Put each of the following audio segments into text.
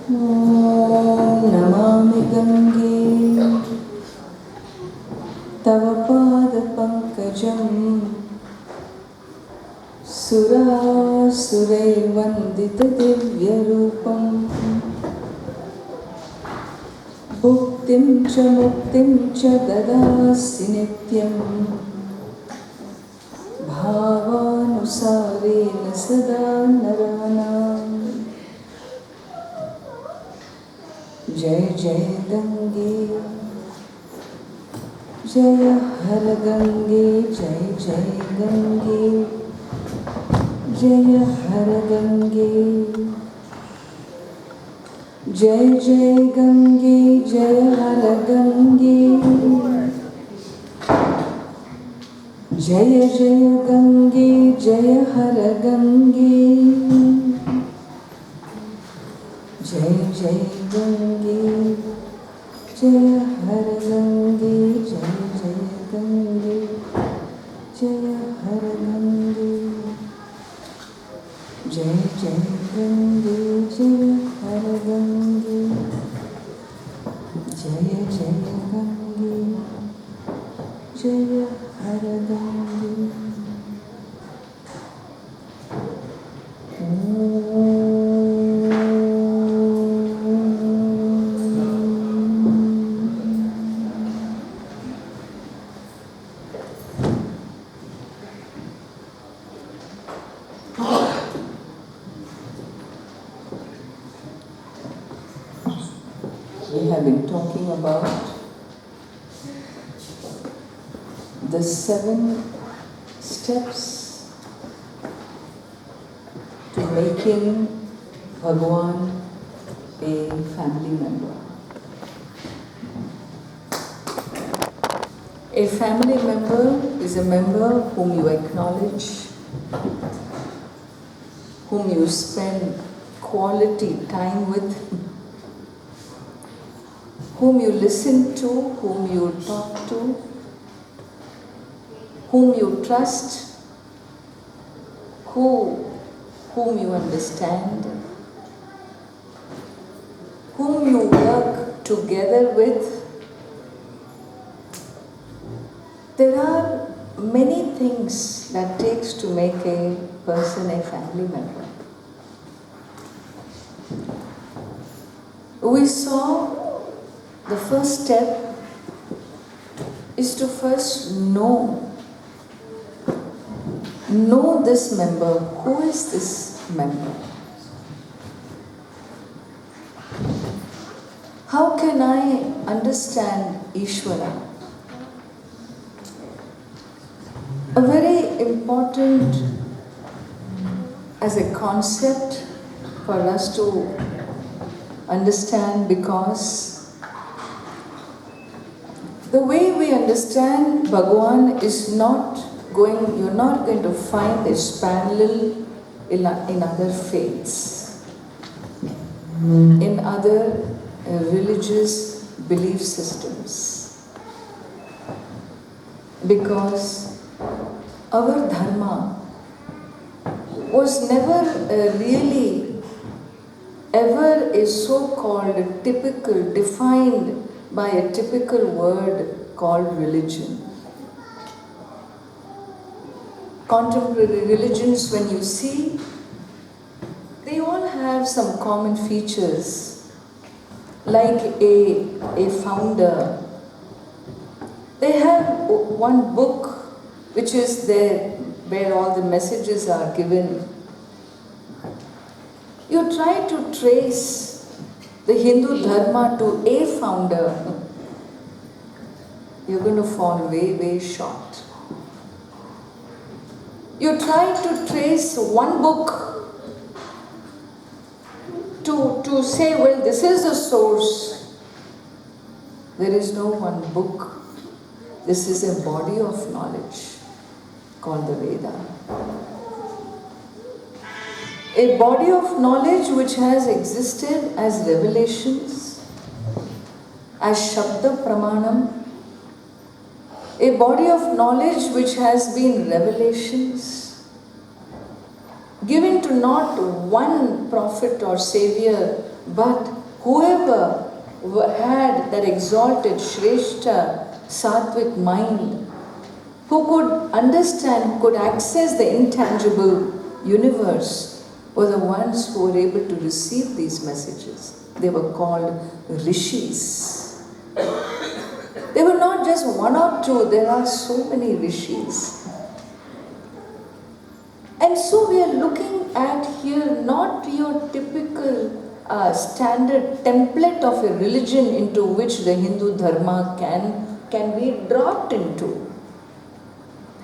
ॐ नमामि गङ्गे तव पादपङ्कजं सुरासुरैर्वन्दितदिव्यरूपम् भुक्तिं च मुक्तिं च ददासि नित्यं भावानुसारेण सदा नराणाम्। जय जय गंगे जय हर गंगे जय जय गंगे जय हर गंगे जय जय गंगे जय हर गंगे जय जय गंगे जय हर गंगे जय जय गंगे जय हर गंगे जय जय गंगे जय हर गंगे जय जय गंगे जय हर गंगे जय जय गंगे जय हर Gange. We have been talking about the 7 steps to making Bhagwan a family member. A family member is a member whom you acknowledge, whom you spend quality time with, whom you listen to, whom you talk to, whom you trust, whom you understand, whom you work together with. There are many things that takes to make a person a family member. We saw the first step is to first know this member. Who is this member? How can I understand Ishvara? A very important as a concept for us to understand, because the way we understand Bhagwan is you're not going to find its parallel in other faiths, in other religious belief systems. Because our dharma was never really ever a so-called typical, defined by a typical word called religion. Contemporary religions, when you see, they all have some common features, like a founder. They have one book which is there where all the messages are given. You try to trace the Hindu Dharma to a founder, you're going to fall way, way short. You try to trace one book to say, well, this is the source. There is no one book. This is a body of knowledge called the Veda. A body of knowledge which has existed as revelations, as Shabda Pramanam, a body of knowledge which has been revelations, given to not one prophet or savior, But whoever had that exalted Shrestha Sattvic mind, who could understand, who could access the intangible universe, were the ones who were able to receive these messages. They were called rishis. They were not just one or two, there are so many rishis. And so we are looking at here not your typical standard template of a religion into which the Hindu Dharma can be dropped into.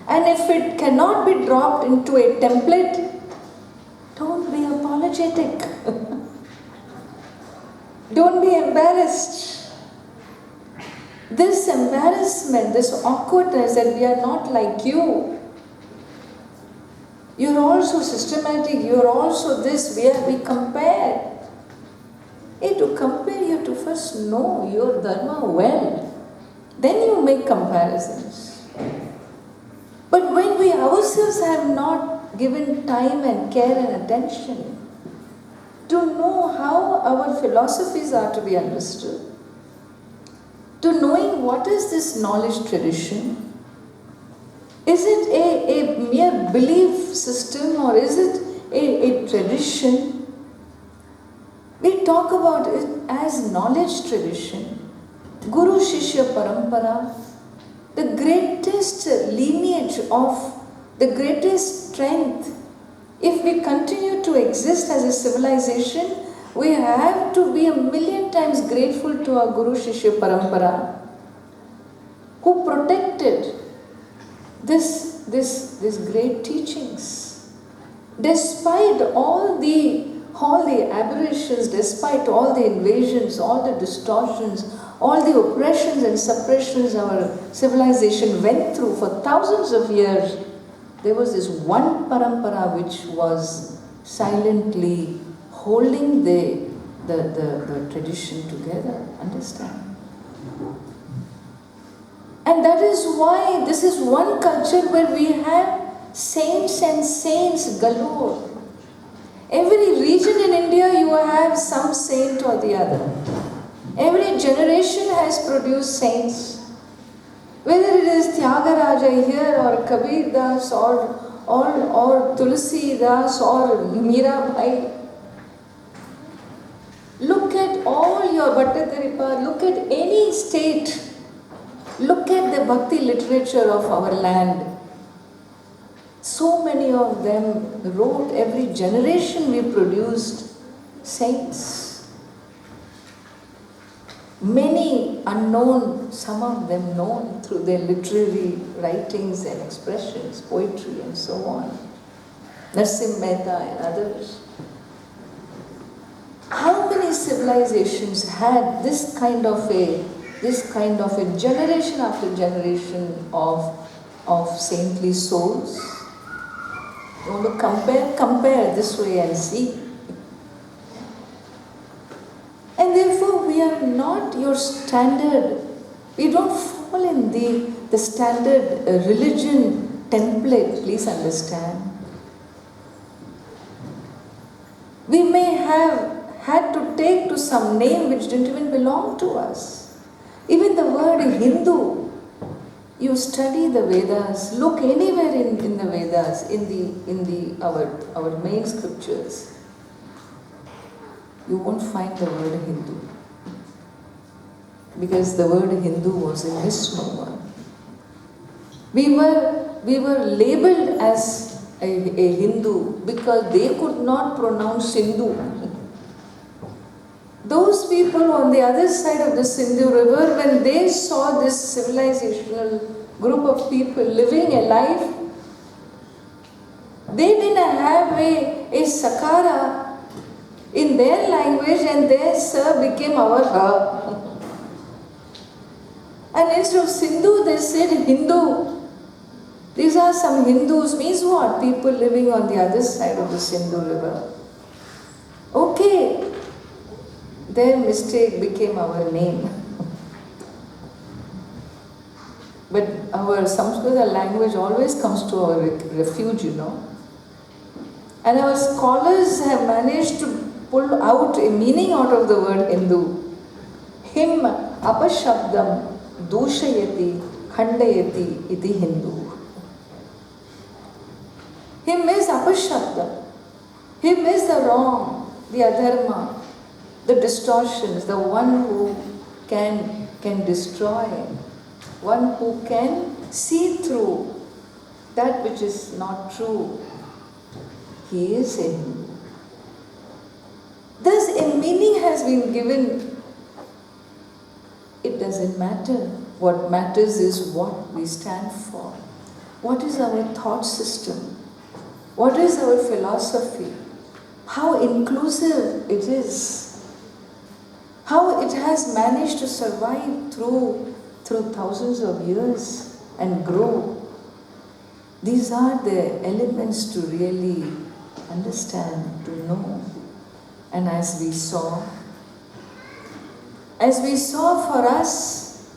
And if it cannot be dropped into a template, don't be apologetic. Don't be embarrassed. This embarrassment, this awkwardness that we are not like you, you're also systematic, you're also this, we compare. Hey, to compare, you have to first know your Dharma well. Then you make comparisons. But when we ourselves have not given time and care and attention to know how our philosophies are to be understood, to knowing what is this knowledge tradition, is it a mere belief system or is it a tradition? We talk about it as knowledge tradition, Guru Shishya Parampara, the greatest lineage of the greatest strength. If we continue to exist as a civilization, we have to be a million times grateful to our Guru Shishya Parampara, who protected these great teachings. Despite all the aberrations, despite all the invasions, all the distortions, all the oppressions and suppressions our civilization went through for thousands of years, there was this one parampara which was silently holding the tradition together. Understand? And that is why this is one culture where we have saints and saints galore. Every region in India you have some saint or the other. Every generation has produced saints. Whether it is Tyagaraja here or Kabir Das or Tulsi Das or Mirabai. Look at all your Bhattacharya, look at any state. Look at the bhakti literature of our land. So many of them wrote, every generation we produced saints. Many unknown, some of them known through their literary writings and expressions, poetry and so on. Narsim Mehta and others. How many civilizations had this kind of a generation after generation of saintly souls? You want to compare this way and see. And therefore we are not your standard, we don't fall in the standard religion template, please understand. We may have had to take to some name which didn't even belong to us. Even the word Hindu, you study the Vedas, look anywhere in the Vedas, in our main scriptures, you won't find the word Hindu. Because the word Hindu was a misnomer. We were labeled as a Hindu because they could not pronounce Sindhu. Those people on the other side of the Sindhu river, when they saw this civilizational group of people living a life, they didn't have a sakara in their language and their sir became our her. And instead of Sindhu, they said Hindu. These are some Hindus, means what? People living on the other side of the Sindhu river. Okay. Their mistake became our name. But our Sanskrit language always comes to our refuge, you know. And our scholars have managed to pull out a meaning out of the word Hindu. Him apashabdam dushayati khandayati iti Hindu. Him is apashabdam. Him is the wrong, the adharma, the distortions, the one who can destroy, one who can see through that which is not true. He is a Hindu. Thus a meaning has been given. It doesn't matter. What matters is what we stand for. What is our thought system? What is our philosophy? How inclusive it is. How it has managed to survive through thousands of years and grow. These are the elements to really understand, to know. And as we saw for us,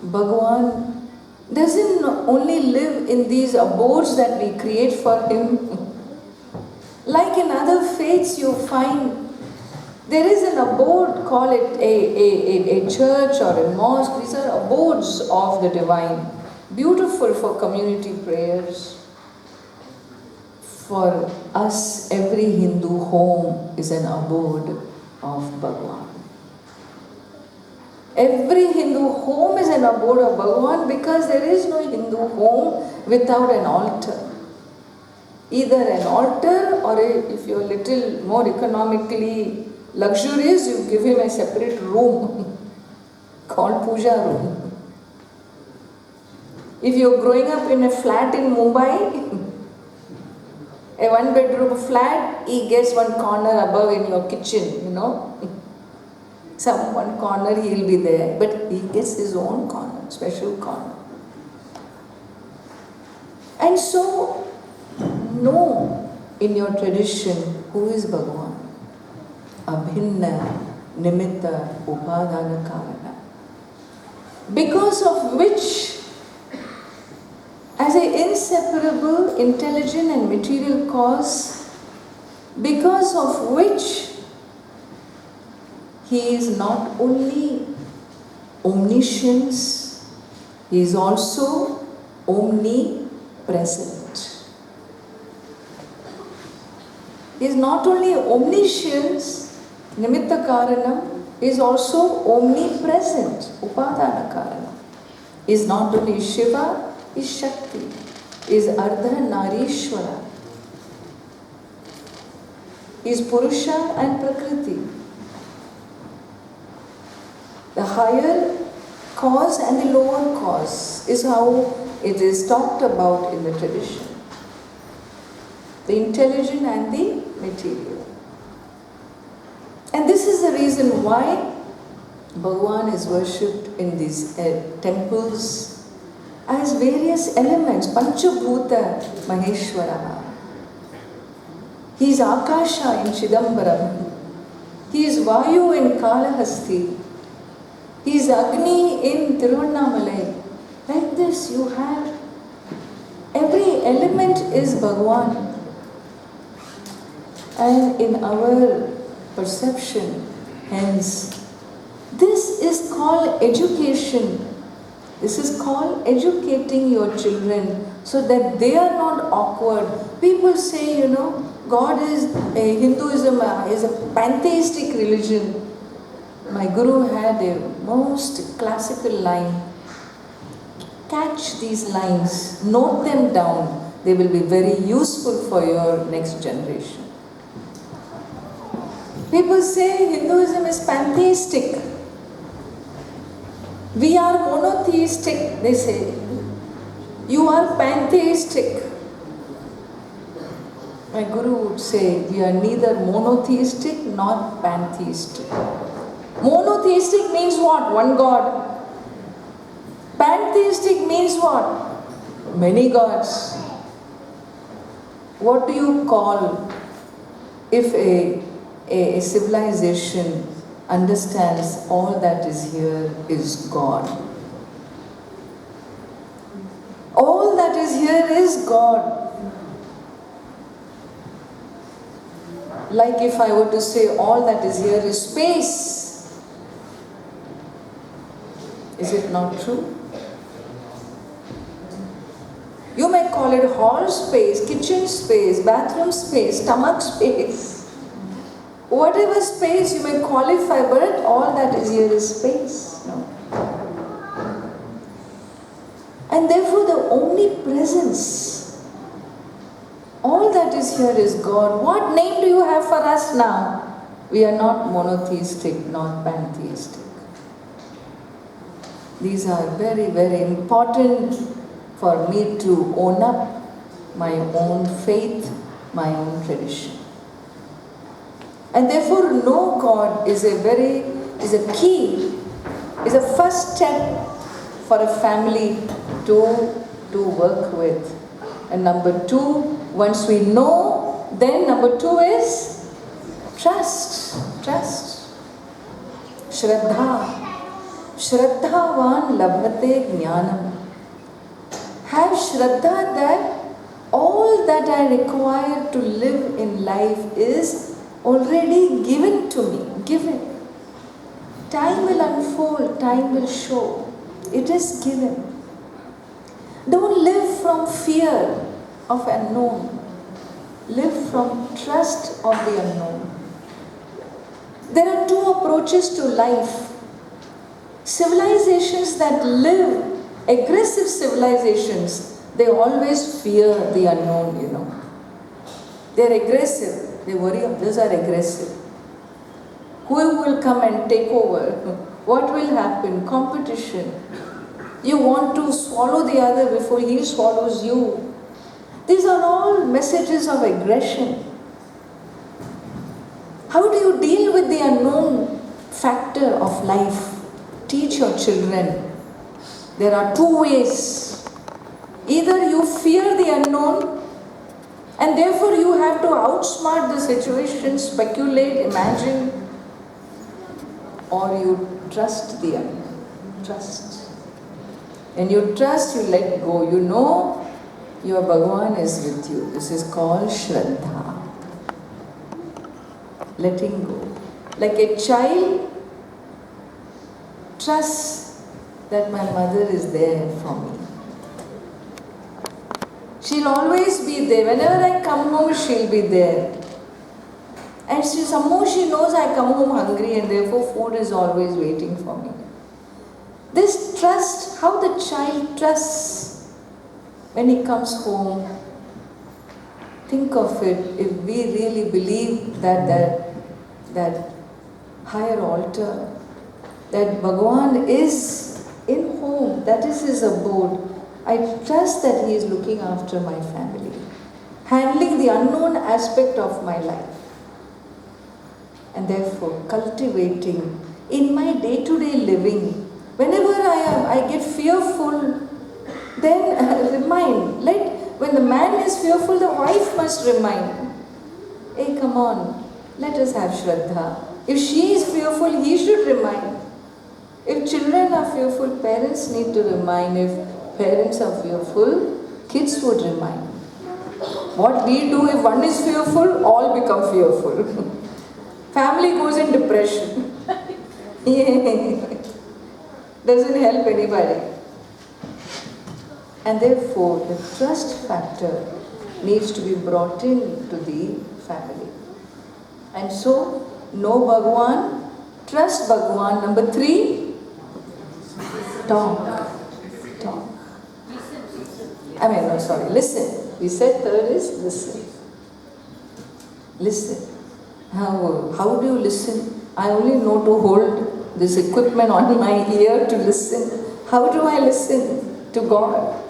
Bhagavan doesn't only live in these abodes that we create for him. Like in other faiths you find, there is an abode, call it a church or a mosque. These are abodes of the divine, beautiful for community prayers. For us, every Hindu home is an abode of Bhagavan. Every Hindu home is an abode of Bhagavan because there is no Hindu home without an altar. Either an altar or if you're a little more economically luxurious, you give him a separate room called puja room. If you're growing up in a flat in Mumbai, a one-bedroom flat, he gets one corner above in your kitchen, Some one corner he'll be there, but he gets his own corner, special corner. And so, know in your tradition who is Bhagavan. Abhinna nimitta upadana karana. Because of which, as an inseparable, intelligent and material cause, because of which he is not only omniscience, he is also omnipresent. He is not only omniscience, nimitta karanam, he is also omnipresent, upadana karanam. He is not only Shiva, is Shakti, is Ardha Narishwara, is Purusha and Prakriti. The higher cause and the lower cause is how it is talked about in the tradition. The intelligent and the material. And this is the reason why Bhagavan is worshipped in these temples as various elements. Panchabhuta Maheshwara. He is Akasha in Chidambaram. He is Vayu in Kalahasti. He is Agni in Tiruvannamalai. Like this you have, every element is Bhagavan. And in our perception, hence, this is called education. This is called educating your children so that they are not awkward. People say, God is, Hinduism is a pantheistic religion. My guru had a most classical line. Catch these lines, note them down. They will be very useful for your next generation. People say Hinduism is pantheistic. We are monotheistic, they say. You are pantheistic. My guru would say, we are neither monotheistic nor pantheistic. Monotheistic means what? One God. Pantheistic means what? Many gods. What do you call if a civilization understands all that is here is God? All that is here is God. Like if I were to say all that is here is space. Is it not true? You may call it hall space, kitchen space, bathroom space, stomach space. Whatever space you may qualify, but all that is here is space. No? And therefore the omnipresence, all that is here is God. What name do you have for us now? We are not monotheistic, not pantheistic. These are very, very important for me to own up my own faith, my own tradition. And therefore, know God is a key, is a first step for a family to work with. And number two, once we know, then number two is trust. Trust. Shraddha. Shraddhavan labhate jnanam. Have Shraddha that all that I require to live in life is already given to me. Given. Time will unfold, time will show. It is given. Don't live from fear of unknown. Live from trust of the unknown. There are two approaches to life. Civilizations that live, aggressive civilizations, they always fear the unknown, you know. They're aggressive. They worry others are aggressive. Who will come and take over? What will happen? Competition. You want to swallow the other before he swallows you. These are all messages of aggression. How do you deal with the unknown factor of life? Teach your children. There are two ways. Either you fear the unknown and therefore you have to outsmart the situation, speculate, imagine, or you trust the unknown. Trust. When you trust, you let go. You know your Bhagavan is with you. This is called Shraddha. Letting go. Like a child trusts that my mother is there for me. She'll always be there. Whenever I come home, she'll be there. And somehow she knows I come home hungry and therefore food is always waiting for me. This trust, how the child trusts when he comes home. Think of it, if we really believe that higher altar, that Bhagavan is in home, that is his abode. I trust that he is looking after my family, handling the unknown aspect of my life. And therefore cultivating in my day-to-day living. Whenever I get fearful, then remind. When the man is fearful, the wife must remind. Hey, come on, let us have Shraddha. If she is fearful, he should remind. If children are fearful, parents need to remind. If parents are fearful, kids would remind. What we do, if one is fearful, all become fearful. Family goes in depression. Doesn't help anybody. And therefore, the trust factor needs to be brought in to the family. And so, know Bhagavan, trust Bhagavan. Number 3, talk. Listen. We said third is listen. Listen. How do you listen? I only know to hold this equipment on my ear to listen. How do I listen to God?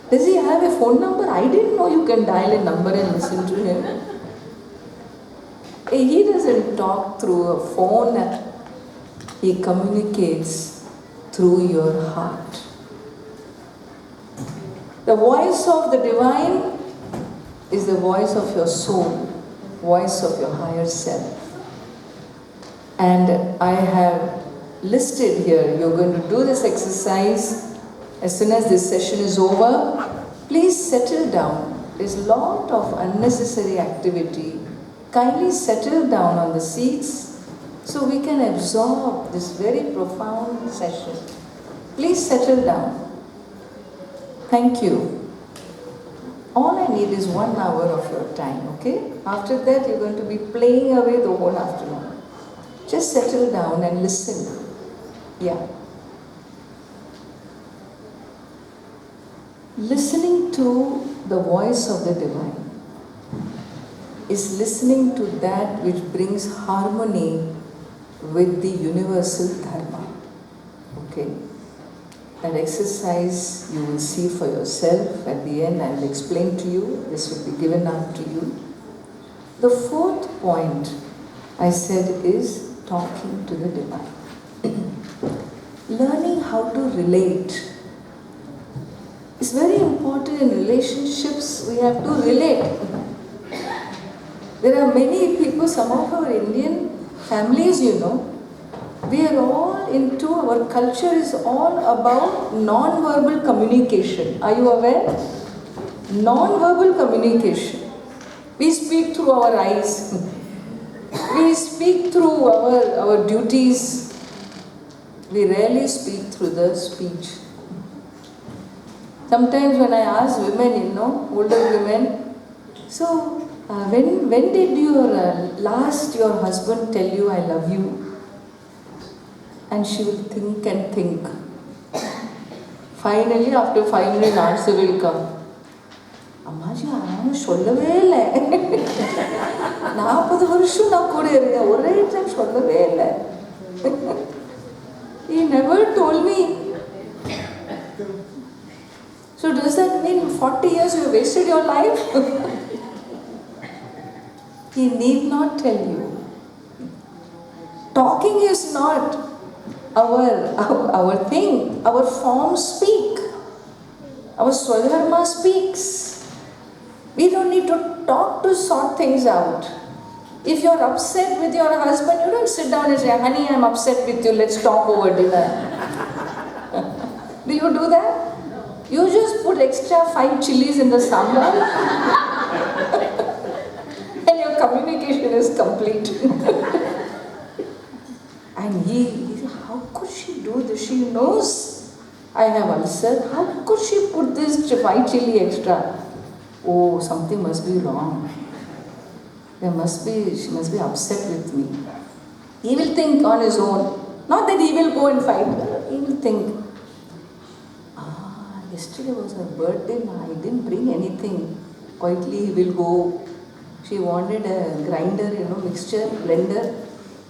Does he have a phone number? I didn't know you can dial a number and listen to him. He doesn't talk through a phone. He communicates through your heart. The voice of the divine is the voice of your soul, voice of your higher self. And I have listed here, you're going to do this exercise as soon as this session is over. Please settle down. There's a lot of unnecessary activity. kindly settle down on the seats so we can absorb this very profound session. Please settle down. Thank you. All I need is 1 hour of your time, okay? After that, you're going to be playing away the whole afternoon. Just settle down and listen. Yeah. Listening to the voice of the divine is listening to that which brings harmony with the universal dharma. Okay? That exercise you will see for yourself. At the end, I will explain to you. This will be given out to you. The fourth point I said is talking to the divine. Learning how to relate. It's very important in relationships. We have to relate. There are many people, some of our Indian families, we are all into, our culture is all about non-verbal communication. Are you aware? Non-verbal communication. We speak through our eyes. We speak through our duties. We rarely speak through the speech. Sometimes when I ask women, older women, so when did your husband tell you I love you? And she will think and think. Finally, after 5 minutes, answer will come. Ammaji, I sollave illa. 40 varsham na kude irukka. Ore time sollave illa. He never told me. So does that mean 40 years you wasted your life? He need not tell you. Talking is not our thing. Our forms speak. Our Swadharma speaks. We don't need to talk to sort things out. If you're upset with your husband, you don't sit down and say, honey, I'm upset with you, let's talk over dinner. Do you do that? You just put extra 5 chilies in the sambar and your communication is complete. And he said, how could she do this? She knows I have ulcer. How could she put this 5 chili extra? Oh, something must be wrong. She must be upset with me. He will think on his own. Not that he will go and fight. He will think, yesterday was her birthday, I didn't bring anything. Quietly he will go. She wanted a grinder, mixture, blender.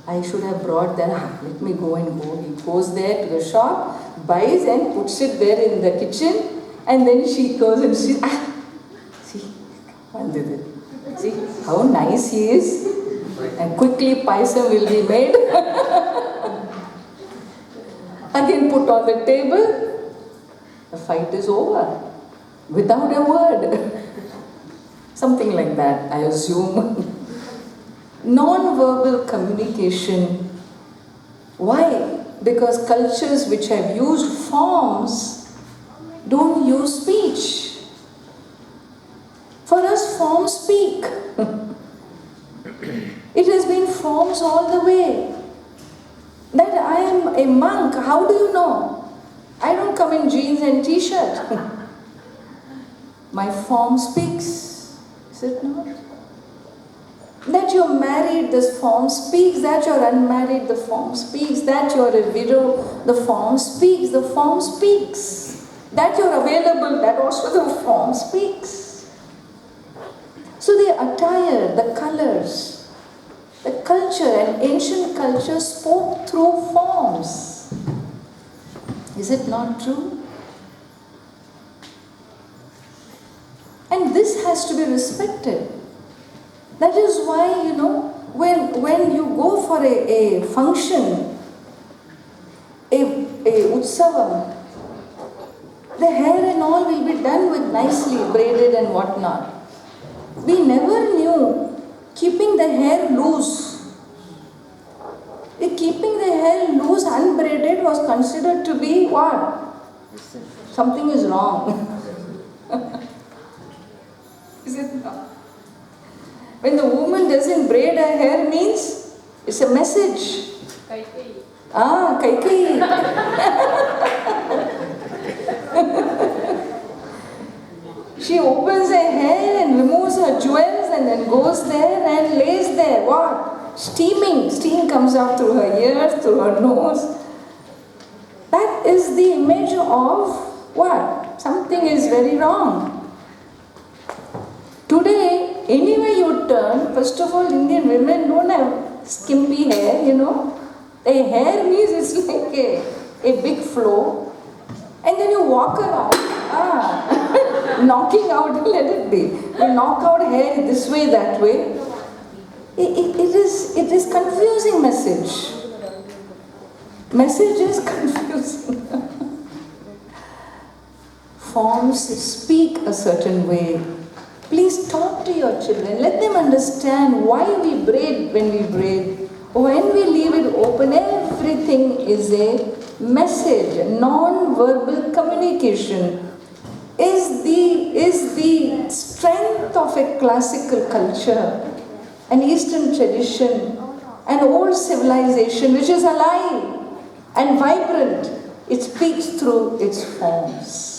I should have brought that. Let me go and go. He goes there to the shop, buys and puts it there in the kitchen. And then she goes and see, see how nice he is. And quickly paisam will be made. Again put on the table. The fight is over without a word. Something like that, I assume. Non-verbal communication. Why? Because cultures which have used forms don't use speech. For us, forms speak. It has been forms all the way. That I am a monk, how do you know? I don't come in jeans and t-shirt. My form speaks. Is it not? That you're married, this form speaks. That you're unmarried, the form speaks. That you're a widow, the form speaks. The form speaks. That you're available, that also the form speaks. So the attire, the colors, the culture and ancient culture spoke through forms. Is it not true? And this has to be respected. That is why, when you go for a function, a utsavam, the hair and all will be done with nicely braided and whatnot. We never knew keeping the hair loose. Keeping the hair loose, unbraided was considered to be what? Something is wrong. Is it not? When the woman doesn't braid her hair means it's a message. Kaikai. She opens her hair and removes her jewels and then goes there and lays there. What? Steaming. Steam comes out through her ears, through her nose. That is the image of what? Something is very wrong. Today, anywhere you turn, first of all, Indian women don't have skimpy hair, Their hair means it's like a big flow. And then you walk around, knocking out, let it be. You knock out hair this way, that way. It is confusing message. Message is confusing. Forms speak a certain way. Please talk to your children. Let them understand why we braid when we braid. When we leave it open, everything is a message. Non-verbal communication is the strength of a classical culture, an Eastern tradition, an old civilization which is alive and vibrant. It speaks through its forms.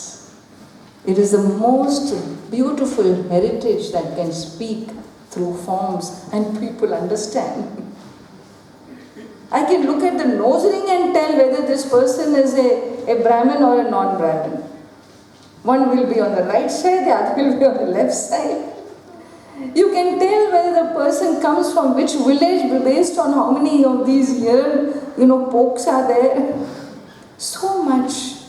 It is the most beautiful heritage that can speak through forms and people understand. I can look at the nose ring and tell whether this person is a Brahmin or a non-Brahmin. One will be on the right side, the other will be on the left side. You can tell whether the person comes from which village based on how many of these here, pokes are there. So much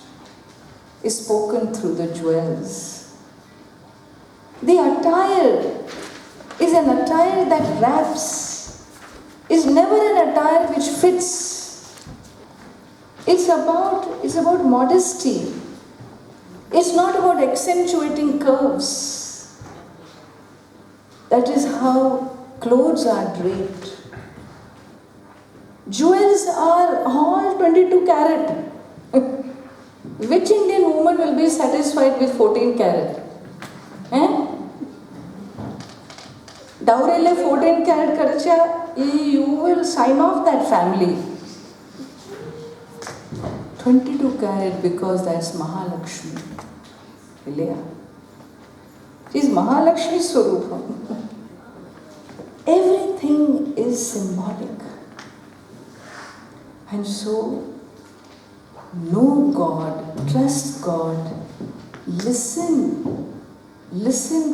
is spoken through the jewels. The attire is an attire that wraps, is never an attire which fits. It's about modesty. It's not about accentuating curves. That is how clothes are draped. Jewels are all 22 carat. Which Indian woman will be satisfied with 14 carat? Dowrele 14 carat karacha, you will sign off that family. 22 carat because that's Mahalakshmi. Ilya. She is Mahalakshmi Swarupam. Everything is symbolic. And so, know God, trust God, listen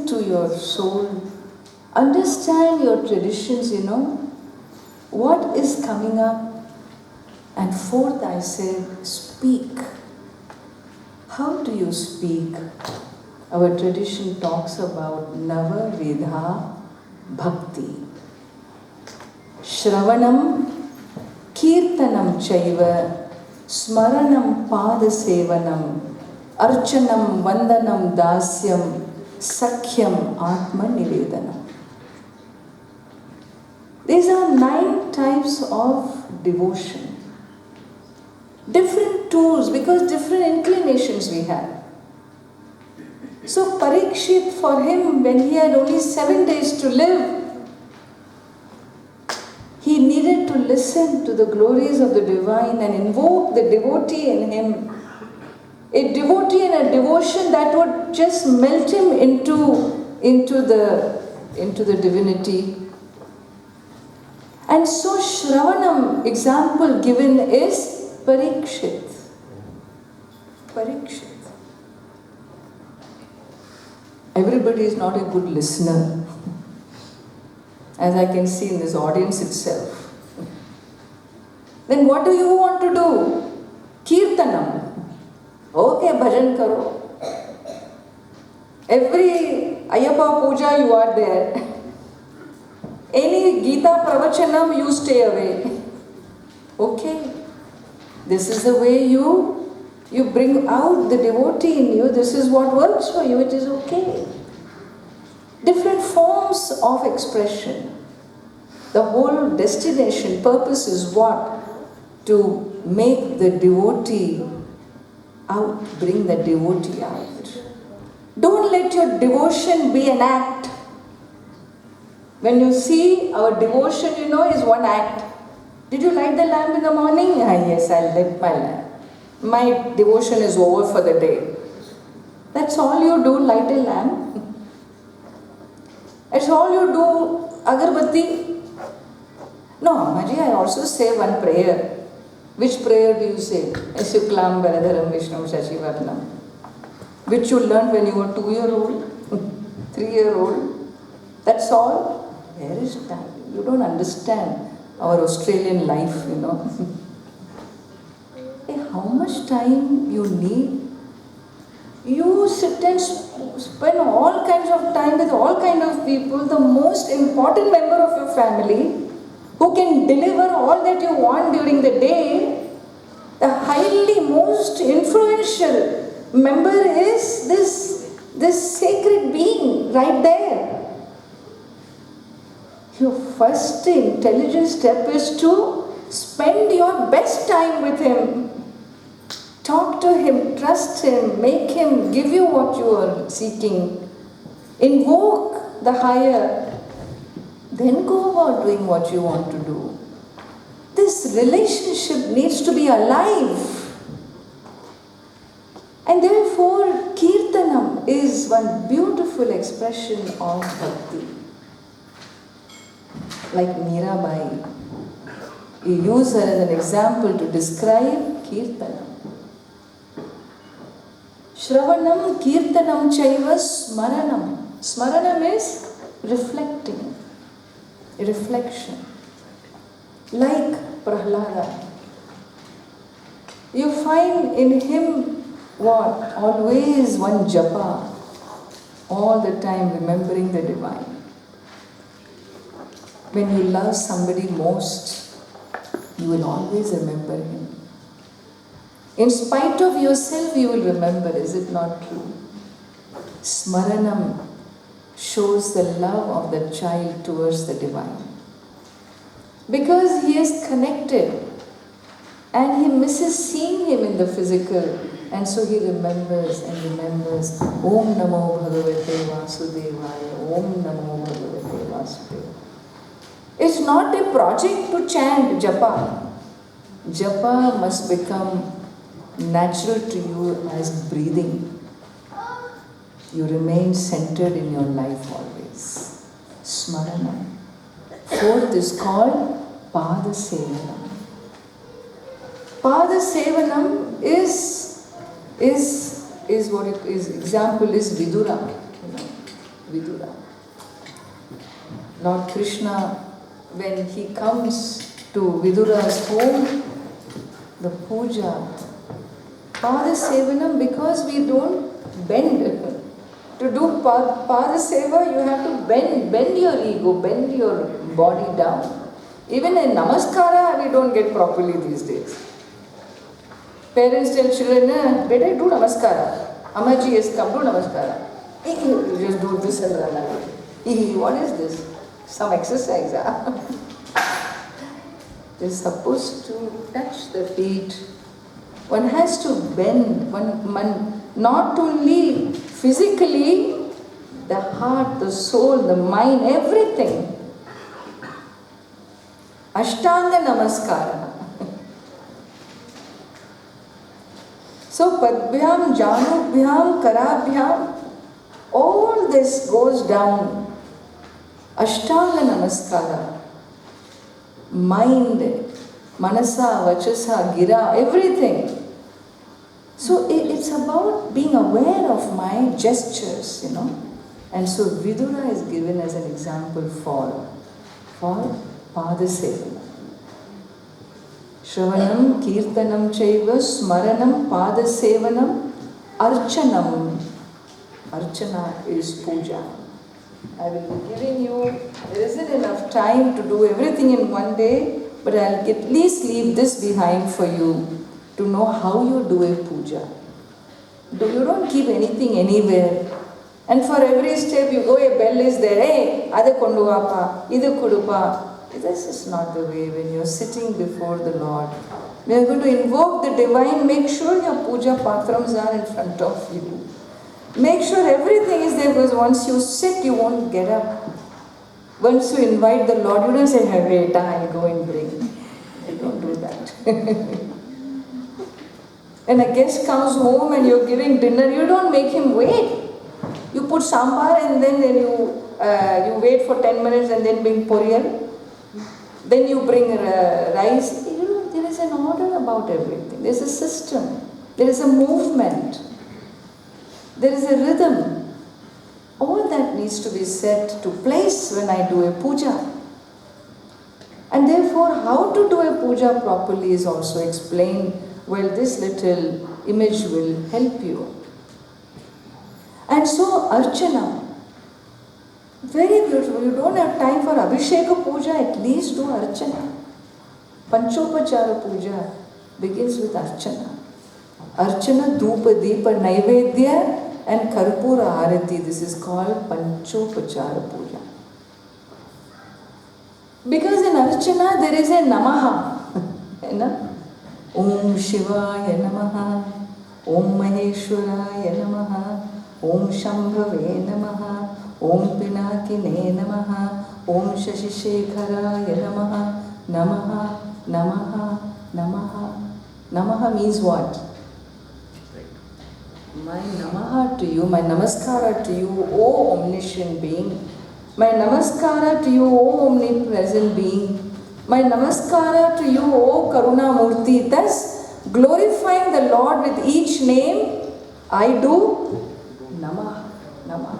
to your soul, understand your traditions, what is coming up. And fourth, I said, speak. How do you speak? Our tradition talks about Nava Vedha Bhakti. Shravanam, Kirtanam Chaiva, Smaranam Padasevanam, Archanam Vandanam Dasyam, Sakhyam Atma Nivedanam. These are 9 types of devotion. Different tools because different inclinations we have. So Parikshit, for him, when he had only 7 days to live, he needed to listen to the glories of the divine and invoke the devotee in him. A devotee and a devotion that would just melt him into the divinity. And so Shravanam, example given is Parikshit. Parikshit. Everybody is not a good listener, as I can see in this audience itself. Then what do you want to do? Kirtanam. Okay, bhajan karo. Every Ayyappa puja you are there. Any Gita pravachanam you stay away. Okay. This is the way you bring out the devotee in you. This is what works for you. It is okay. Different forms of expression. The whole destination, purpose is what? To make the devotee out, bring the devotee out. Don't let your devotion be an act. When you see our devotion, is one act. Did you light the lamp in the morning? Yes, I lit my lamp. My devotion is over for the day. That's all you do, light a lamp. That's all you do, agarbatti. No, Ammaji, I also say one prayer. Which prayer do you say? Shuklam Varadharam Vishnu Shashivarnam. Which you learned when you were 2-year-old, 3-year-old. That's all. Where is time? You don't understand our Australian life, Hey, how much time you need? You sit and spend all kinds of time with all kinds of people, the most important member of your family, who can deliver all that you want during the day. The highly most influential member is this sacred being right there. Your first intelligent step is to spend your best time with him. Talk to him, trust him, make him give you what you are seeking. Invoke the higher. Then go about doing what you want to do. This relationship needs to be alive. And therefore, Kirtanam is one beautiful expression of bhakti. Like Mirabai, you use her as an example to describe Kirtanam. Shravanam, Kirtanam chaiva smaranam. Smaranam is reflecting, reflection. Like Prahlada, you find in him what? Always one japa, all the time remembering the divine. When you love somebody most, you will always remember him. In spite of yourself, you will remember, is it not true? Smaranam shows the love of the child towards the divine. Because he is connected and he misses seeing him in the physical, and so he remembers and remembers. Om Namo Bhagavate Vasudevaya, Om Namo Bhagavate Vasudevaya. It's not a project to chant japa. Japa must become natural to you as breathing. You remain centered in your life always. Smarana. Fourth is called Pada Sevanam. Pada Sevanam is what it is. Example is Vidura. Vidura. Lord Krishna, when he comes to Vidura's home, the puja, Pada Sevanam, because we don't bend. To do Pada Seva, you have to bend your ego, bend your body down. Even in Namaskara, we don't get properly these days. Parents tell children, better do Namaskara. Ammaji has come, do Namaskara. You just do this and run away. What is this? Some exercise, huh? You're supposed to touch the feet. One has to bend. One not only physically, the heart, the soul, the mind, everything. Ashtanga Namaskara. So Padbhyam, Janubhyam, Karabhyam, all this goes down. Ashtanga Namaskara. Mind, Manasa, Vachasa, Gira, everything. So it's about being aware of my gestures, And so Vidura is given as an example for Pada Sevanam. Shravanam, Kirtanam Chaiva, Smaranam, Pada Sevanam, Archanam. Archana is puja. I will be giving you, there isn't enough time to do everything in one day, but I'll at least leave this behind for you to know how you do a puja. You don't keep anything anywhere. And for every step you go, a bell is there. Hey, adu kondu vaapa, idu kudupa. This is not the way when you're sitting before the Lord. We are going to invoke the divine. Make sure your puja patrams are in front of you. Make sure everything is there, because once you sit, you won't get up. Once you invite the Lord, you don't say, hey, wait, I'll go and bring. You don't do that. When a guest comes home and you're giving dinner, you don't make him wait. You put sambar and then you wait for 10 minutes and then bring poriyal. Then you bring rice. There is an order about everything. There's a system. There is a movement. There is a rhythm. All that needs to be set to place when I do a puja. And therefore, how to do a puja properly is also explained. Well, this little image will help you. And so, Archana. Very beautiful. You don't have time for Abhisheka Puja, at least do Archana. Panchopachara Puja begins with Archana. Archana, Dhupa, Deepa, Naivedya and Karpura Arati. This is called Panchopachara Puja. Because in Archana there is a Namaha. Om Shivaya Namaha, Om Maheshwaraya Namaha, Om Shambhave Namaha, Om Pinakine Namaha, Om Shashishekharaya Namaha, Namaha, Namaha, Namaha. Namaha means what? My Namaha to you, my Namaskara to you, O omniscient being. My Namaskara to you, O omnipresent being. My Namaskara to you, O Karuna Murti. Thus, glorifying the Lord with each name, I do Namaha, Namaha.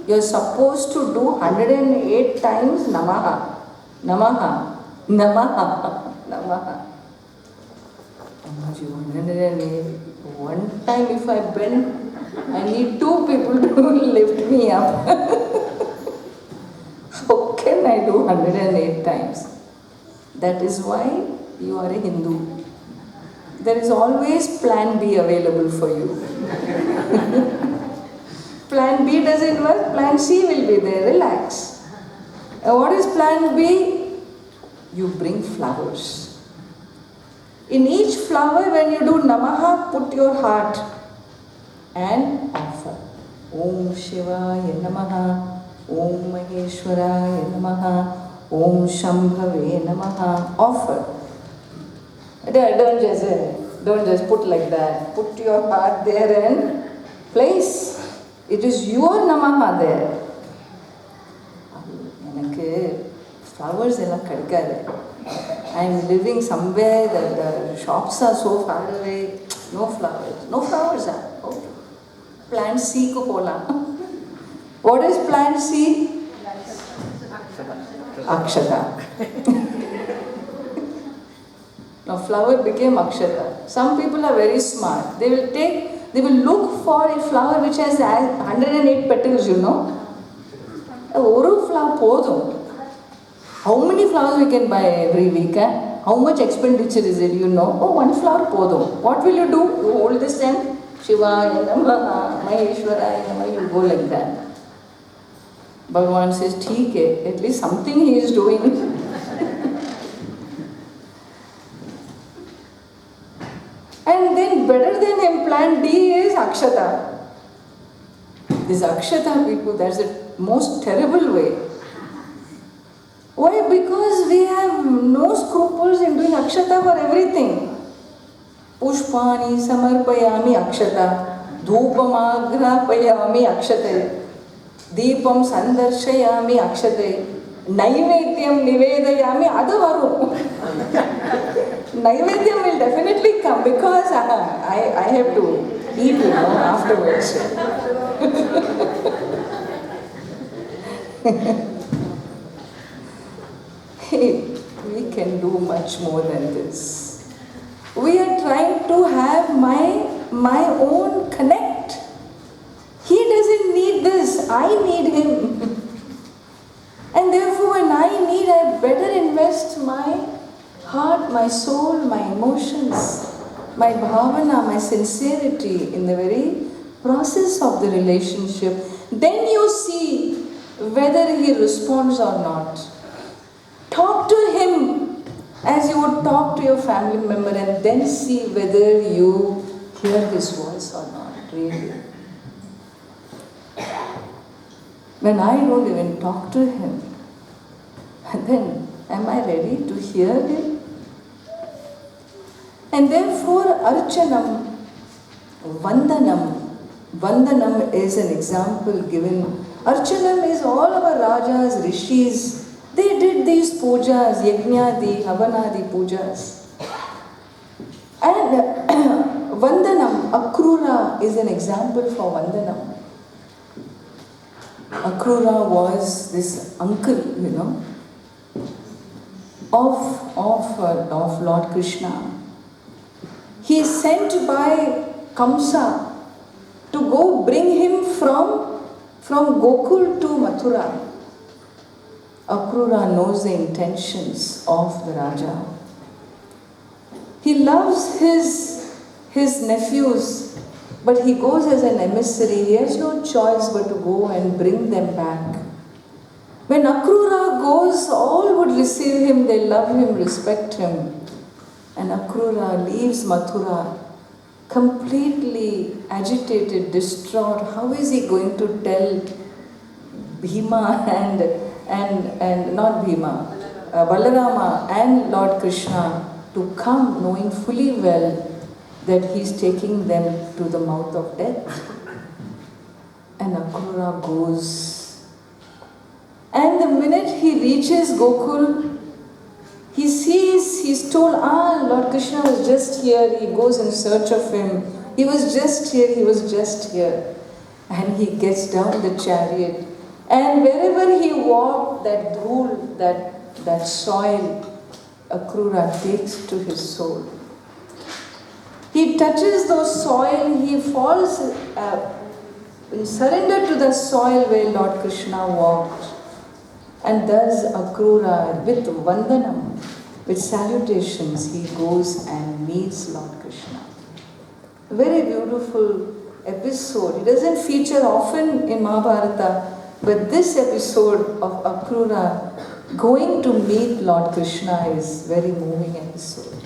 You're supposed to do 108 times Namaha, Namaha, Namaha, Namaha. 108. One time if I bend, I need two people to lift me up. How can I do 108 times? That is why you are a Hindu. There is always plan B available for you. Plan B doesn't work, plan C will be there, relax. What is plan B? You bring flowers. In each flower, when you do Namaha, put your heart and offer. Om Shivaya Namaha, Om Maheshwaraya Namaha, Om Shambhave Namaha. Offer. Don't just put like that. Put your heart there and place. It is your Namaha there. Flowers ella kadikade. I am living somewhere that the shops are so far away. No flowers. No flowers are. Oh. Plant C ko pola. What is plant C? Akshata. Now flower became Akshata. Some people are very smart. They will look for a flower which has 108 petals, you know. Oru flower podum. How many flowers we can buy every week? How much expenditure is it? You know? Oh, one flower podum. What will you do? You hold this and Shivaya Namaha, Maheshwaraya Namaha, you go like that. Bhagavan says, "Theek hai, at least something he is doing." And then better than him, plan D is Akshata. This Akshata people, that's the most terrible way. Why? Because we have no scruples in doing Akshata for everything. Pushpani samarpayami Akshata, dhupamagrapayami Akshate, deepam sandarshayami Akshate, naivedyam nivedayami adavaru. Naivedyam will definitely come because I have to eat, you know, afterwards. We can do much more than this. We are trying to have my own connect. He doesn't need this, I need him. And therefore when I need, I better invest my heart, my soul, my emotions, my bhavana, my sincerity in the very process of the relationship. Then you see whether he responds or not. Talk to him as you would talk to your family member and then see whether you hear his voice or not, really. when I don't even talk to him, then am I ready to hear him? And therefore, Archanam, Vandanam is an example given. Archanam is all our Rajas, Rishis. They did these pujas, Yajnadi, Havanadi pujas. And Vandanam, Akrura is an example for Vandanam. Akrura was this uncle, of Lord Krishna. He is sent by Kamsa to go bring him from Gokul to Mathura. Akrura knows the intentions of the Raja. He loves his nephews, but he goes as an emissary. He has no choice but to go and bring them back. When Akrura goes, all would receive him, they love him, respect him. And Akrura leaves Mathura completely agitated, distraught. How is he going to tell Bhima and not Bhima, Balarama and Lord Krishna to come, knowing fully well that he is taking them to the mouth of death? And Akrura goes. And the minute he reaches Gokul, he sees, he's told, Lord Krishna was just here. He goes in search of him. He was just here. And he gets down the chariot. And wherever he walked, that dhool, that soil, Akrura takes to his soul. He touches those soil, he falls, he surrendered to the soil where Lord Krishna walked. And thus Akrura, with Vandanam, with salutations, he goes and meets Lord Krishna. A very beautiful episode. It doesn't feature often in Mahabharata, but this episode of Akrura going to meet Lord Krishna is very moving episode.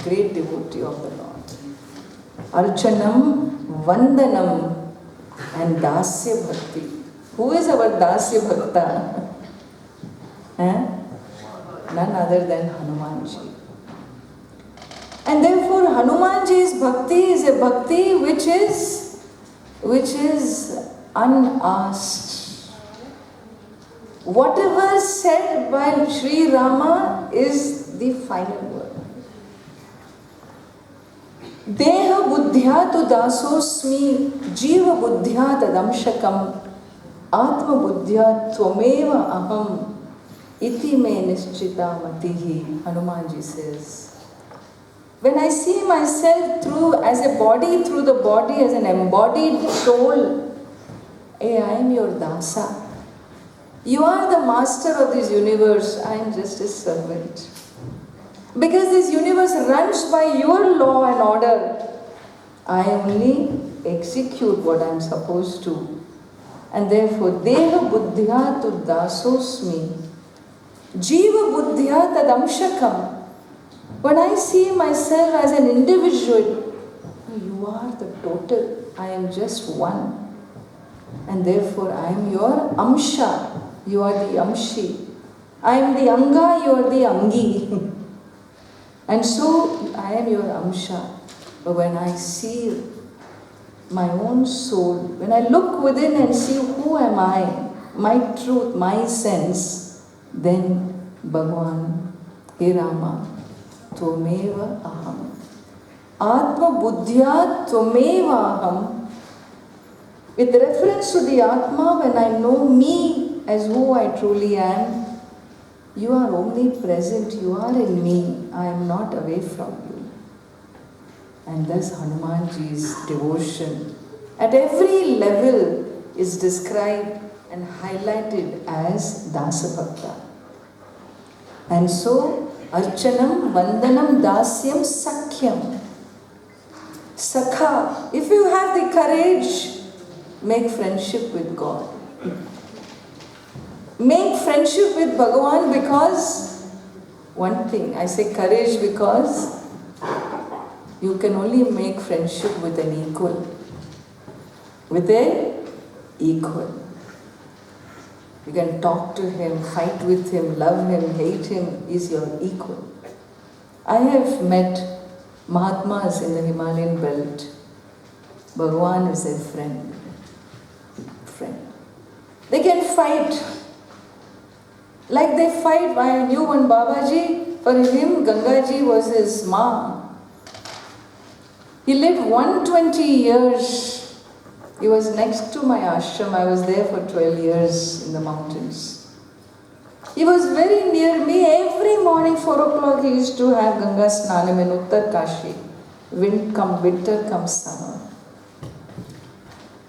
Great devotee of the Lord. Archanam, Vandanam, and Dasya Bhakti. Who is our Dasya Bhakta? None other than Hanumanji. And therefore Hanumanji's bhakti is a bhakti which is unasked. Whatever said by Sri Rama is the final word. Deha buddhya tu dasosmi jiva buddhya tadamshakam atma buddhya tvameva aham iti me nischita matihi. Hanumanji says, when I see myself as a body through the body, as an embodied soul, I am your dasa. You are the master of this universe, I am just a servant. Because this universe runs by your law and order, I only execute what I am supposed to. And therefore, Deha buddhya tu dasosmi, Jiva buddhya tadamshakam. When I see myself as an individual, you are the total, I am just one. And therefore, I am your amsha, you are the amshi. I am the anga, you are the angi. And so, I am your amsha. But when I see my own soul, when I look within and see who am I, my truth, my sense, then Bhagavan, He Rama, Tvameva aham. Atma buddhya tvameva aham. With reference to the Atma, when I know me as who I truly am, you are omnipresent, you are in me, I am not away from you. And thus Hanumanji's devotion at every level is described and highlighted as Dasa Bhakta. And so, Archanam, Vandanam, Dasyam, Sakhyam. Sakha, if you have the courage, make friendship with God. Make friendship with Bhagavan because, one thing, I say courage because you can only make friendship with an equal. With an equal. You can talk to him, fight with him, love him, hate him, he's your equal. I have met Mahatmas in the Himalayan belt. Bhagavan is a friend. They can fight. Like they fight. I knew one Babaji, for him Gangaji was his mom. He lived 120 years. He was next to my ashram. I was there for 12 years in the mountains. He was very near me. Every morning 4 o'clock he used to have Ganga Snanam in Uttar Kashi. Winter comes summer.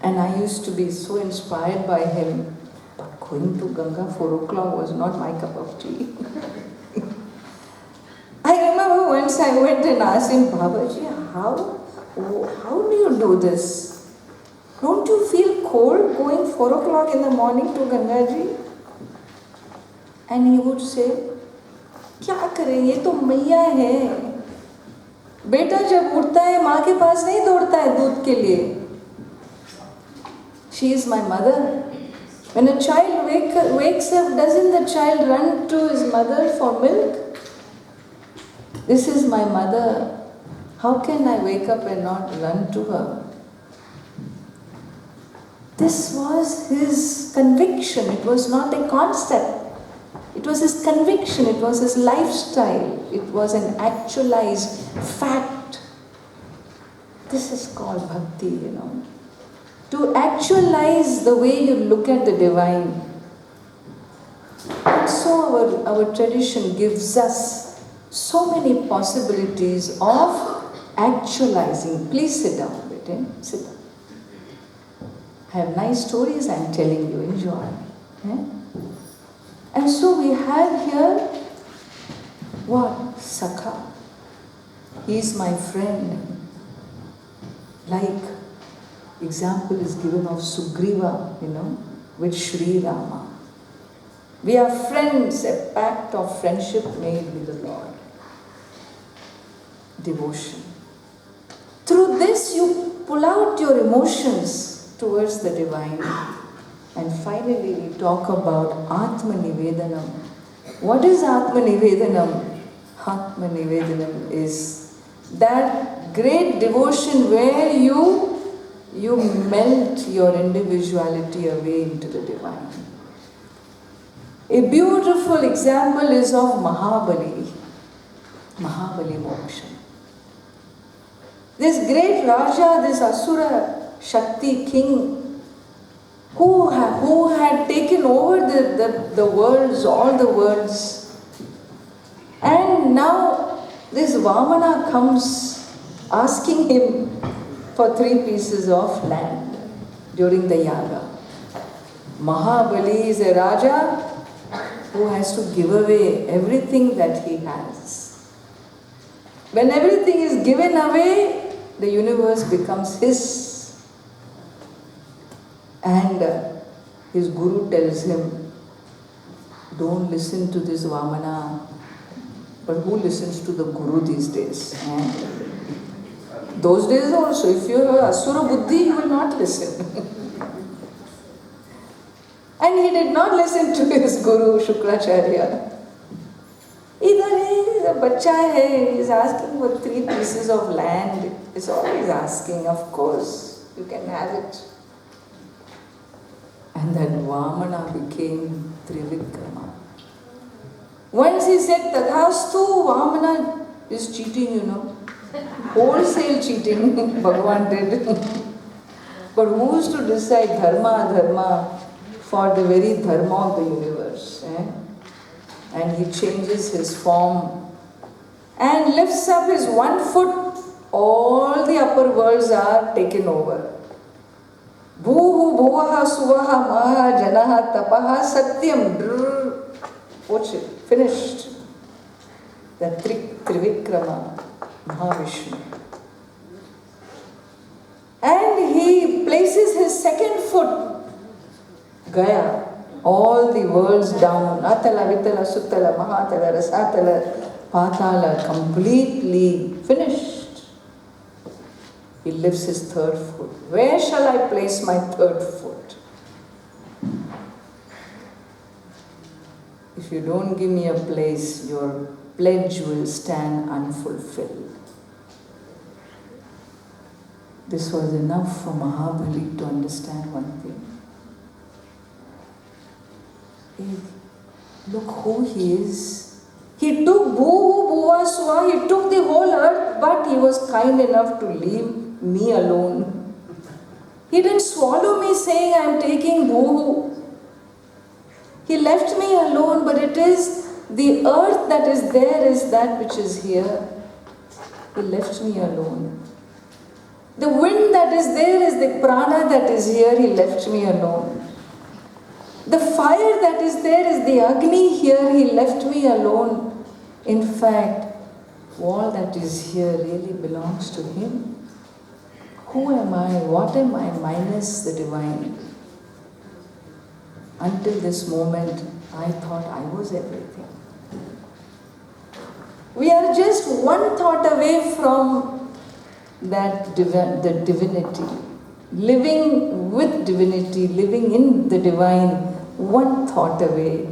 And I used to be so inspired by him. But going to Ganga 4 o'clock was not my cup of tea. I remember once I went and asked him, Babaji, how do you do this? Don't you feel cold going 4 o'clock in the morning to Gangaji? And he would say, क्या करें, ये तो मैया है. बेटा जब उठता है माँ के पास नहीं दौड़ता है दूध के लिए. She is my mother. When a child wakes up, doesn't the child run to his mother for milk? This is my mother. How can I wake up and not run to her? This was his conviction. It was not a concept. It was his conviction. It was his lifestyle. It was an actualized fact. This is called bhakti, you know. To actualize the way you look at the divine. And so our tradition gives us so many possibilities of actualizing. Please sit down, bete. Sit down. I have nice stories I am telling you. Enjoy. And so we have here what? Sakha. He is my friend. Like example is given of Sugriva, you know, with Sri Rama. We are friends, a pact of friendship made with the Lord. Devotion. Through this you pull out your emotions towards the divine. And finally we talk about Atmanivedanam. What is Atmanivedanam? Atmanivedanam is that great devotion where you melt your individuality away into the divine. A beautiful example is of Mahabali Moksha. This great Raja, this Asura Shakti king, who had taken over the worlds, all the worlds. And now this Vamana comes asking him for 3 pieces of land during the yaga. Mahabali is a Raja who has to give away everything that he has. When everything is given away, the universe becomes his. And his guru tells him, don't listen to this Vamana. But who listens to the guru these days? Those days also, if you have Asura Buddhi, you will not listen. And he did not listen to his guru, Shukracharya. He's a bacha hai, he's asking for 3 pieces of land. It's all he's asking, of course, you can have it. And that Vamana became Trivikrama. Once he said, Tadhastu, Vamana is cheating, you know. Wholesale cheating, Bhagavan did. But who's to decide dharma for the very dharma of the universe? And he changes his form and lifts up his 1 foot. All the upper worlds are taken over. Bhuhu, bhuvaha, suvaha, maha, janaha, tapaha, satyam. Watch it. Finished. The Trivikrama, Mahavishnu. And he places his 2nd foot, Gaya, all the worlds down, Atala, Vitala, Suttala, Mahatala, Rasatala, Patala, completely finished. He lifts his 3rd foot. Where shall I place my 3rd foot? if you don't give me a place, your pledge will stand unfulfilled. This was enough for Mahabali to understand one thing. Hey, look who he is. He took Bhuhu Bhuva Swa, he took the whole earth, but he was kind enough to leave me alone. He didn't swallow me saying, I am taking Bhuhu. He left me alone, but it is the earth that is there is that which is here. He left me alone. The wind that is there is the prana that is here. He left me alone. The fire that is there is the Agni here. He left me alone. In fact, all that is here really belongs to him. Who am I? What am I minus the divine? Until this moment, I thought I was everything. We are just one thought away from that the divinity. Living with divinity, living in the divine, one thought away.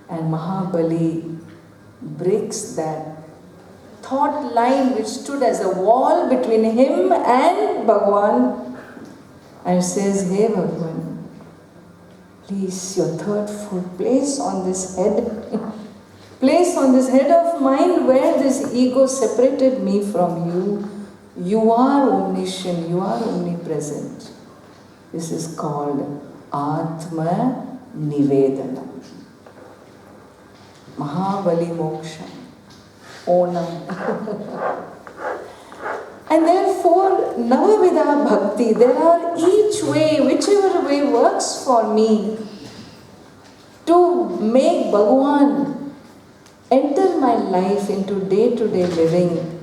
And Mahabali breaks that thought line which stood as a wall between him and Bhagavan and says, hey Bhagavan, please, your third foot, place on this head. Place on this head of mine where this ego separated me from you. You are omniscient, you are omnipresent. This is called Atma Nivedana. Mahabali Moksha. Onam. And therefore, Navavidha Bhakti, there are each way, whichever way works for me, to make Bhagavan enter my life into day-to-day living.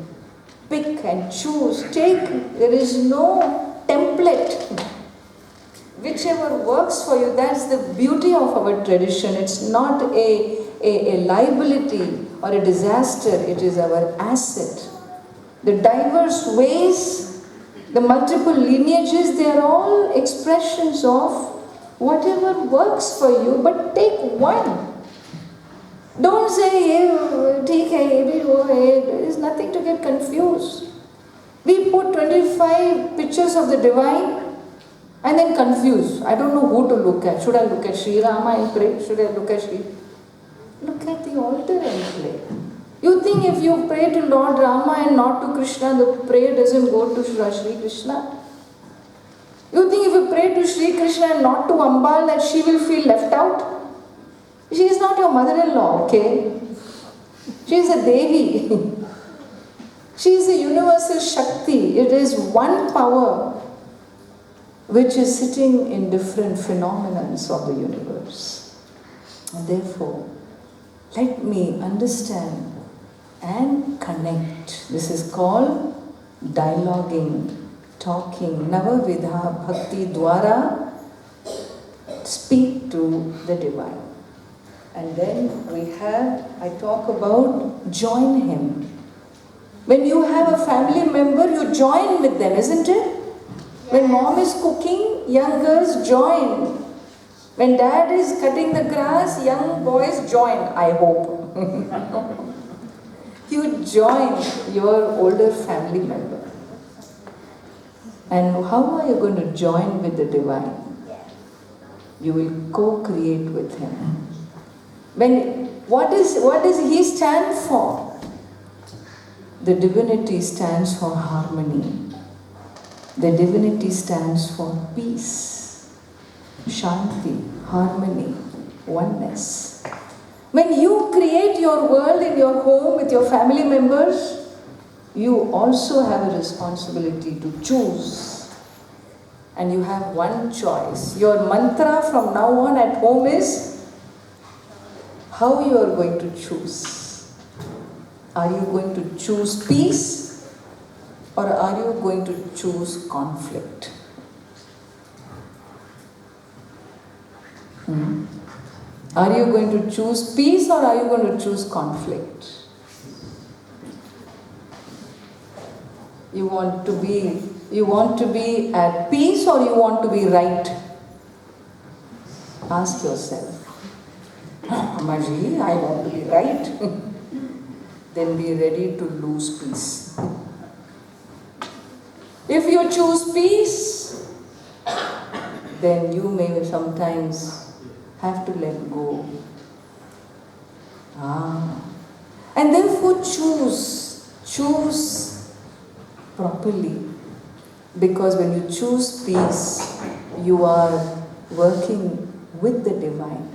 Pick and choose, take, there is no template. Whichever works for you, that's the beauty of our tradition. It's not a liability or a disaster, it is our asset. The diverse ways, the multiple lineages, they are all expressions of whatever works for you, but take one. Don't say, there is nothing to get confused. We put 25 pictures of the divine and then confuse. I don't know who to look at. Should I look at Sri Rama and pray? Should I look at Sri? Look at the altar and pray. You think if you pray to Lord Rama and not to Krishna, the prayer doesn't go to Sri Krishna? You think if you pray to Sri Krishna and not to Ambal, that she will feel left out? She is not your mother-in-law, okay? She is a Devi. She is a universal Shakti. It is one power which is sitting in different phenomena of the universe. And therefore, let me understand and connect. This is called dialoguing, talking. Navavidha Bhakti Dwara, speak to the divine. And then I talk about join him. When you have a family member, you join with them, isn't it? When mom is cooking, young girls join. When dad is cutting the grass, young boys join, I hope. You join your older family member. And how are you going to join with the divine? You will co-create with him. What does he stand for? The divinity stands for harmony. The divinity stands for peace, shanti, harmony, oneness. When you create your world in your home with your family members, you also have a responsibility to choose. And you have one choice. Your mantra from now on at home is how you are going to choose. Are you going to choose peace or are you going to choose conflict? Are you going to choose peace or are you going to choose conflict? You want to be at peace or you want to be right? Ask yourself. Amaji, I want to be right. Then be ready to lose peace. If you choose peace, then you may sometimes have to let go. And therefore choose properly. Because when you choose peace, you are working with the divine.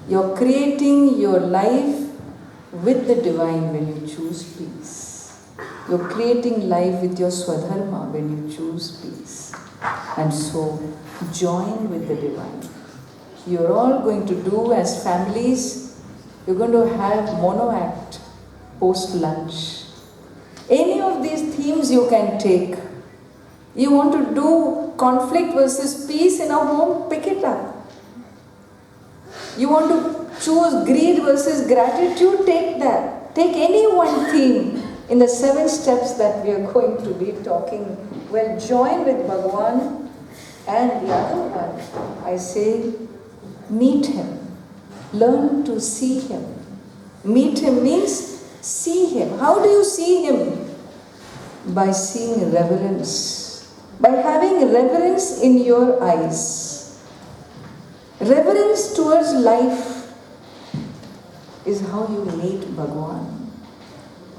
You're creating your life with the divine when you choose peace. You're creating life with your Swadharma when you choose peace. And so, join with the divine. You're all going to do as families, you're going to have mono act post-lunch. Any of these themes you can take. You want to do conflict versus peace in a home, pick it up. You want to choose greed versus gratitude, take that. Take any one theme in the 7 steps that we are going to be talking. Well, join with Bhagavan, and the other one, I say, meet him. Learn to see him. Meet him means see him. How do you see him? By seeing reverence. By having reverence in your eyes. Reverence towards life is how you meet Bhagavan.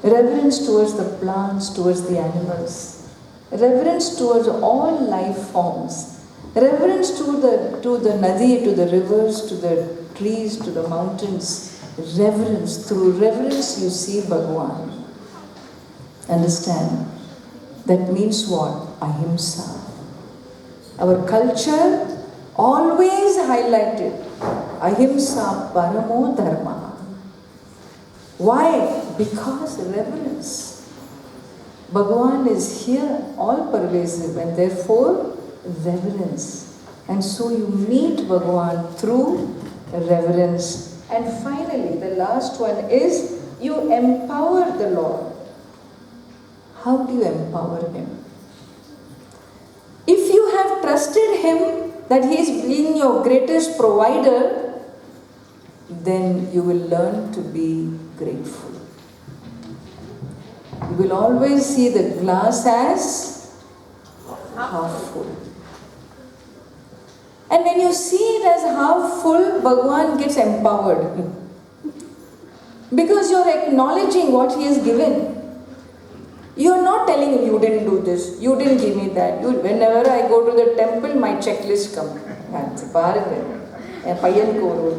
Reverence towards the plants, towards the animals. Reverence towards all life forms. Reverence to the nadi, to the rivers, to the trees, to the mountains. Reverence. Through reverence you see Bhagavan. Understand? That means what? Ahimsa. Our culture always highlighted Ahimsa Paramo Dharma. Why? Because reverence. Bhagavan is here, all pervasive, and therefore reverence. And so you meet Bhagavan through reverence. And finally, the last one is you empower the Lord. How do you empower him? If you have trusted him that he is being your greatest provider, then you will learn to be grateful. You will always see the glass as half full. And when you see it as half full, Bhagavan gets empowered. Because you are acknowledging what he has given. You are not telling him, you didn't do this, you didn't give me that. Whenever I go to the temple, my checklist comes.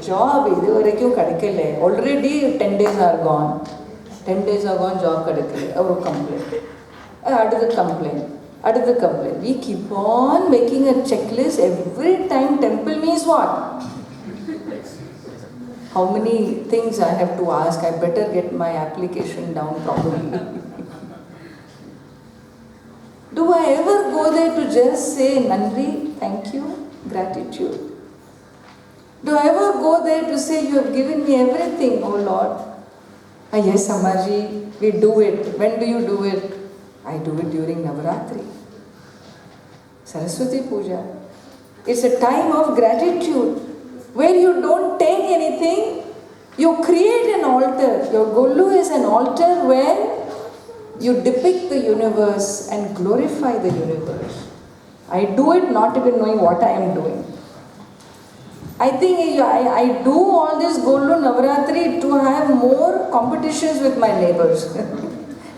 Job already 10 days are gone. 10 days are gone, job complaint. Another complaint. We keep on making a checklist every time. Temple means what? How many things I have to ask? I better get my application down properly. Do I ever go there to just say Nandri, thank you, gratitude? Do I ever go there to say you have given me everything, oh Lord? Yes, Samaji, we do it. When do you do it? I do it during Navaratri. Saraswati Puja. It's a time of gratitude where you don't take anything, you create an altar. Your Gollu is an altar where you depict the universe and glorify the universe. I do it not even knowing what I am doing. I think I do all this Gollu Navaratri to have more competitions with my neighbors.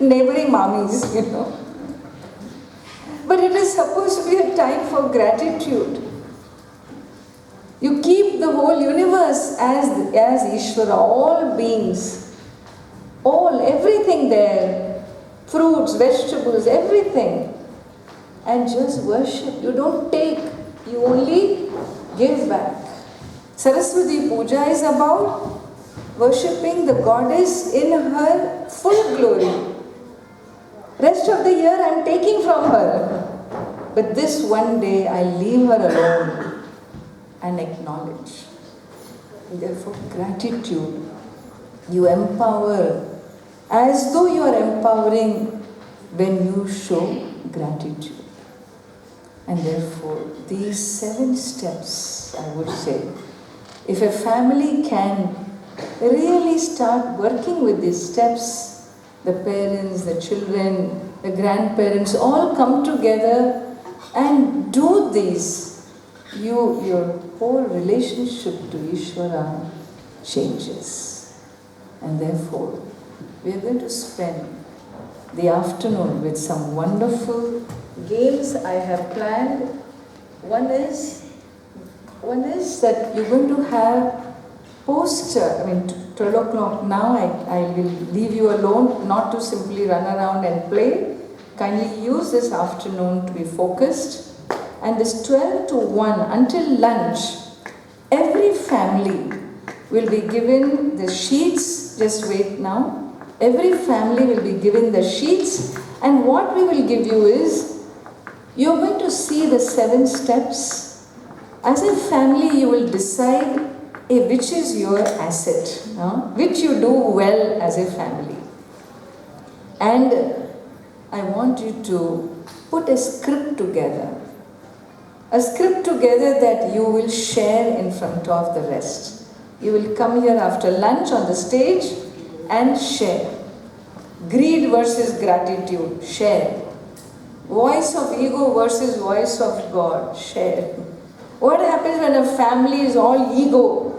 Neighboring mommies, you know. But it is supposed to be a time for gratitude. You keep the whole universe as Ishvara, all beings, everything there, fruits, vegetables, everything, and just worship. You don't take, you only give back. Saraswati Puja is about worshipping the goddess in her full glory. Rest of the year I am taking from her. But this one day I leave her alone and acknowledge. And therefore, gratitude. You empower as though you are empowering when you show gratitude. And therefore, these 7 steps, I would say, if a family can really start working with these steps. The parents, the children, the grandparents all come together and do these. Your whole relationship to Ishvara changes. And therefore, we are going to spend the afternoon with some wonderful games I have planned. One is that you're going to have 12 o'clock now, I will leave you alone, not to simply run around and play. Kindly use this afternoon to be focused. And this 12 to 1 until lunch, every family will be given the sheets. Just wait now. Every family will be given the sheets, and what we will give you is, you're going to see the 7 steps. As a family, you will decide which is your asset, which you do well as a family. And I want you to put a script together. A script together that you will share in front of the rest. You will come here after lunch on the stage and share. Greed versus gratitude, share. Voice of ego versus voice of God, share. What happens when a family is all ego?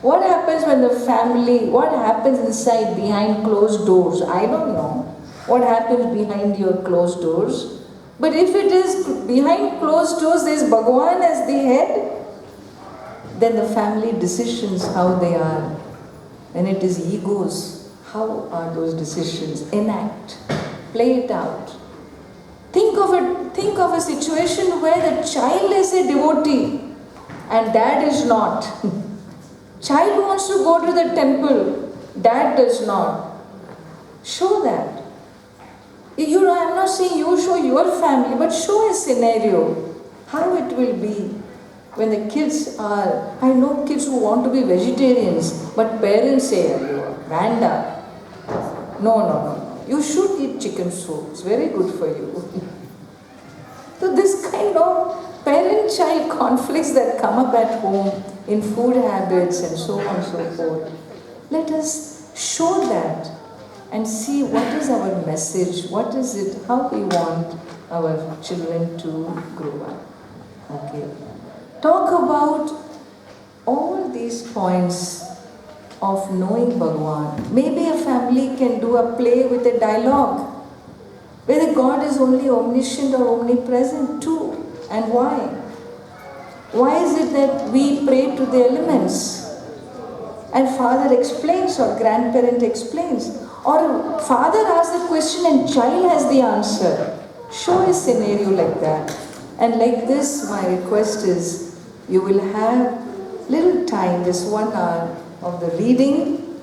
What happens what happens inside behind closed doors? I don't know what happens behind your closed doors. But if it is behind closed doors, there's Bhagavan as the head, then the family decisions how they are. When it is egos, how are those decisions? Enact, play it out. Think of a situation where the child is a devotee and dad is not. Child wants to go to the temple, dad does not. Show that. I'm not saying you show your family, but show a scenario, how it will be when the kids are, I know kids who want to be vegetarians, but parents say, Vanda. No. You should eat chicken soup, it's very good for you. So this kind of parent-child conflicts that come up at home in food habits and so on and so forth, let us show that and see what is our message, what is it, how we want our children to grow up. Okay. Talk about all these points of knowing Bhagavan. Maybe a family can do a play with a dialogue, whether God is only omniscient or omnipresent too, and why? Why is it that we pray to the elements? And father explains or grandparent explains. Or father asks the question and child has the answer. Show a scenario like that. And like this, my request is, you will have little time, this 1 hour of the reading,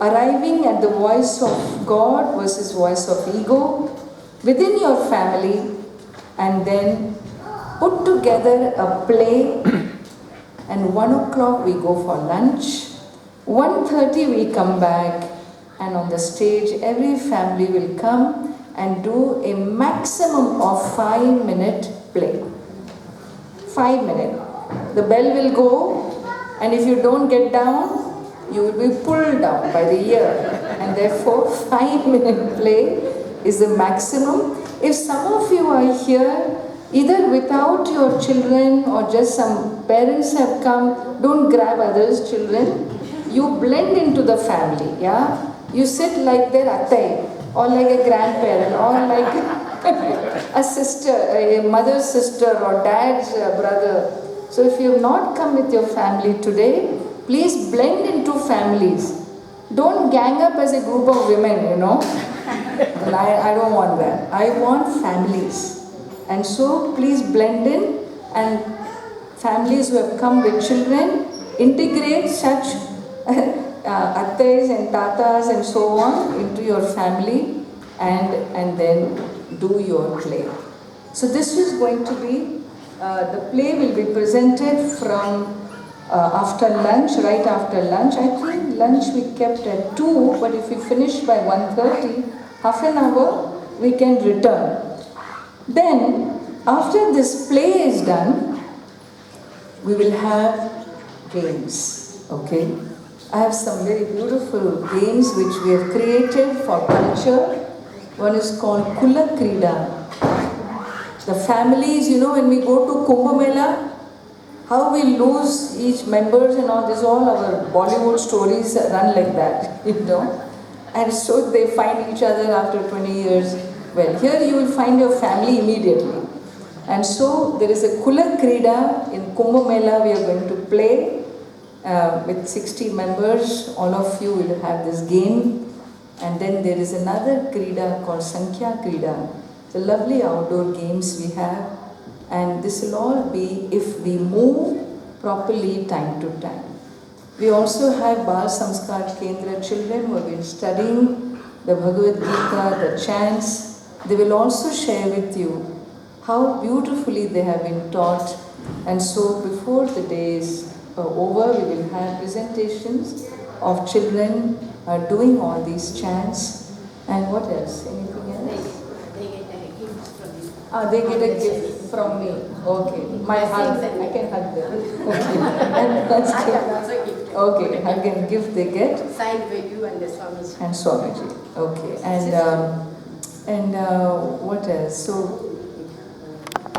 arriving at the voice of God versus voice of ego within your family, and then put together a play. And 1 o'clock we go for lunch. 1:30 we come back, and on the stage every family will come and do a maximum of 5-minute play. 5 minutes. The bell will go, and if you don't get down, you will be pulled down by the ear. And therefore 5-minute play is the maximum. If some of you are here either without your children or just some parents have come, don't grab others' children. You blend into the family, yeah? You sit like their attai, or like a grandparent, or like a sister, a mother's sister, or dad's brother. So if you have not come with your family today, please blend into families. Don't gang up as a group of women, And I don't want that. I want families. And so please blend in, and families who have come with children, integrate such attais and tatas and so on into your family, and then do your play. So this is going to be, the play will be presented from after lunch, right after lunch. I think lunch we kept at 2, but if we finish by 1:30, half an hour, we can return. Then, after this play is done, we will have games, okay? I have some very beautiful games which we have created for culture. One is called Kula Krida. The families, when we go to Kumbh Mela, how we lose each members and all this, all our Bollywood stories run like that. And so they find each other after 20 years. Well, here you will find your family immediately. And so there is a Kula Krida in Kumbh Mela we are going to play with 60 members. All of you will have this game. And then there is another Krida called Sankhya Krida. The lovely outdoor games we have, and this will all be if we move properly time to time. We also have Bal Samskar Kendra children who have been studying the Bhagavad Gita, the chants. They will also share with you how beautifully they have been taught. And so before the day is over, we will have presentations of children doing all these chants. And what else? Anything else? They get a gift from me. Okay. My hug. I can hug them. Okay. And that's I can also give them. okay. Hug and gift they get. Signed by you and the Swamiji. And Swamiji. Okay. And what else? So